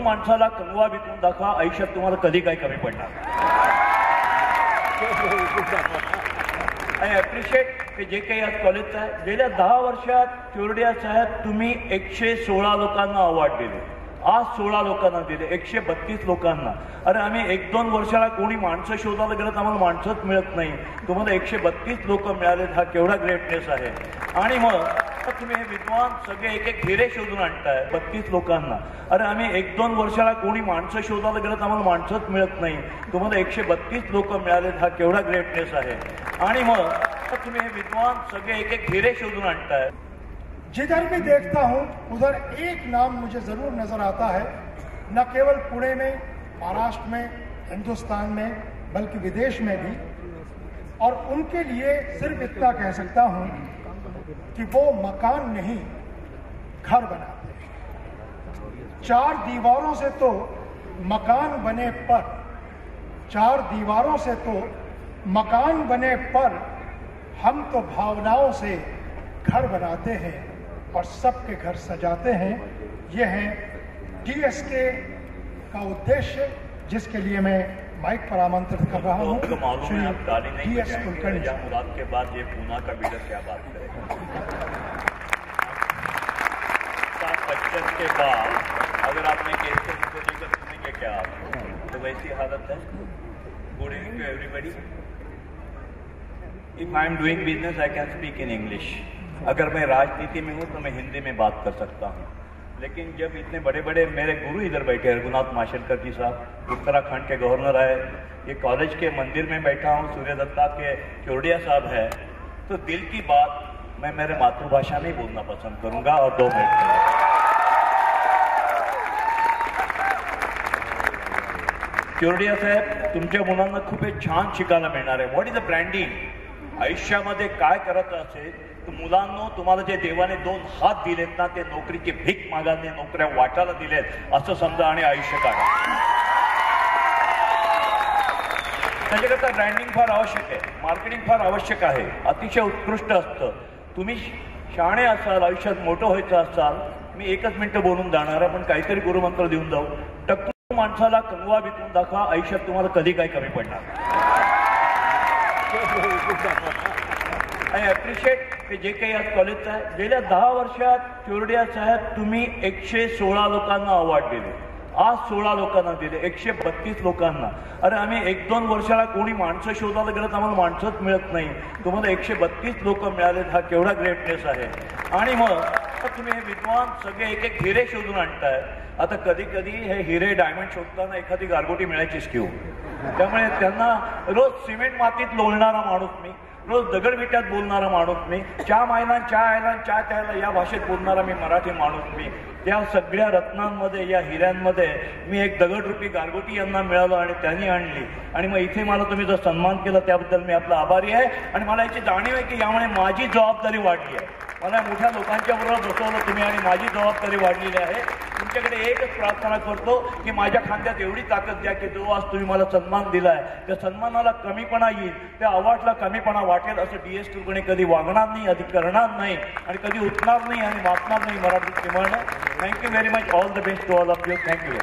माणसाला कंगवा विकून दाखवा, आयुष्यात तुम्हाला कधी काही कमी पडणार. आय ॲप्रिशिएट की जे काही आज कॉलेजचं आहे. गेल्या 10 वर्षात चोरडिया साहेब तुम्ही 116 लोकांना अवॉर्ड दिले, आज 16 लोकांना दिले, 132 लोकांना. अरे आम्ही 1-2 वर्षाला कोणी माणसं शोधायला गेलं तर आम्हाला माणसंच मिळत नाही, तुम्हाला 132 लोक मिळालेत, हा केवढा ग्रेटनेस आहे. आणि मग तुम्ही हे विद्वान सगळे एक एक हिरे शोधून आणताय 32 लोकांना. अरे आम्ही 1-2 वर्षाला कोणी माणसं शोधायला गेलं तर आम्हाला माणसंच मिळत नाही, तुम्हाला 132 लोक मिळालेत, हा केवढा ग्रेटनेस आहे. आणि मग तुम्ही हे विद्वान सगळे एक एक हिरे शोधून आणताय. जिधर भी देखता हूं उधर एक नाम मुझे जरूर नजर आता है, न केवल पुणे में, महाराष्ट्र में, हिंदुस्तान में, बल्कि विदेश में भी. और उनके लिए सिर्फ इतना कह सकता हूं कि वो मकान नहीं घर बनाते हैं. 4 दीवारों से तो मकान बने पर, 4 दीवारों से तो मकान बने पर हम तो भावनाओं से घर बनाते हैं और सबके घर सजाते हैं. ये है DSK का उद्देश्य, जिसके लिए मैं माइक पर आमंत्रित कर रहा हूँ. श्री DS कुलकर्णी. मुराद के बाद ये पूना का लीडर क्या बात करेगा. 7 के बाद अगर आपने केस को लेकर सुनेंगे क्या आप, तो वैसी हालत है. Good evening to everybody. If I am doing business I can speak in English. अगर मैं राजनीति में हूँ तो मैं हिंदी में बात कर सकता हूँ. लेकिन जब इतने बड़े बड़े मेरे गुरु इधर बैठे, रघुनाथ माशेलकर जी साहब, उत्तराखंड के गवर्नर आए, ये कॉलेज के मंदिर में बैठा हूँ, सूर्यदत्ता के चोरडिया साहब है, तो दिल की बात मैं मेरे मातृभाषा में बोलना पसंद करूंगा. और 2 मिनट चोरडिया साहेब, तुमच्या मुलांना खूप छान शिकायला मिळणार आहे. What is the branding. आयुष्यामध्ये काय करायचं असेल तर मुलांनो, तुम्हाला जे देवाने 2 हात दिलेत ना, ते नोकरीची भीक मागाने नोकऱ्या वाटायला दिलेत असं समजा आणि आयुष्य काढा. त्याच्याकरता ब्रँडिंग फार आवश्यक आहे, मार्केटिंग फार आवश्यक आहे, अतिशय उत्कृष्ट असतं. तुम्ही शहाणे असाल, आयुष्यात मोठं व्हायचं असाल, मी 1 मिनिट बोलून जाणार आहे, पण काहीतरी गुरुमंत्र देऊन जाऊ. टक्कू माणसाला कंगवा विकून दाखवा, आयुष्यात तुम्हाला कधी काही कमी पडणार. आय ॲप्रिशिएट की जे काही आज कॉलेजचं आहे. गेल्या 10 वर्षात चोरडिया साहेब तुम्ही 116 लोकांना अवॉर्ड दिले, आज 16 लोकांना दिले, 132 लोकांना. अरे आम्ही 1-2 वर्षाला कोणी माणसं शोधायला गेलं तर आम्हाला माणसंच मिळत नाही, तुम्हाला 132 लोक मिळालेत, हा केवढा ग्रेटनेस आहे. आणि मग तुम्ही हे विद्वान सगळे एक एक हिरे शोधून आणताय. आता कधी कधी हे हिरे डायमंड शोधताना एखादी गारगोटी मिळायचीच की हो. त्यामुळे त्यांना रोज सिमेंट मातीत लोळणारा माणूस मी, रोज दगडविट्यात बोलणारा माणूस मी, चहा मायला चहा आयला चहा प्यायला या भाषेत बोलणारा मी मराठी माणूस मी. त्या सगळ्या रत्नांमध्ये, या हिऱ्यांमध्ये मी एक दगडरूपी गारगोटी यांना मिळालं आणि त्यांनी आणली. आणि मग इथे मला तुम्ही जो सन्मान केला त्याबद्दल मी आपला आभारी आहे. आणि मला याची जाणीव आहे की यामुळे माझी जबाबदारी वाढली आहे. मला मोठ्या लोकांच्या बरोबर बसवलं तुम्ही आणि माझी जबाबदारी वाढलेली आहे. तुमच्याकडे एकच प्रार्थना करतो की माझ्या खांद्यात एवढी ताकद द्या की जो आज तुम्ही मला सन्मान दिलाय त्या सन्मानाला कमीपणा येईल, त्या अवॉर्डला कमीपणा वाटेल असं DS कुलकर्णी कधी वागणार नाही, अधिक करणार नाही आणि कधी उठणार नाही आणि वाचणार नाही. मराठीत म्हणणं. Thank you very much. All the best to all of you. Thank you.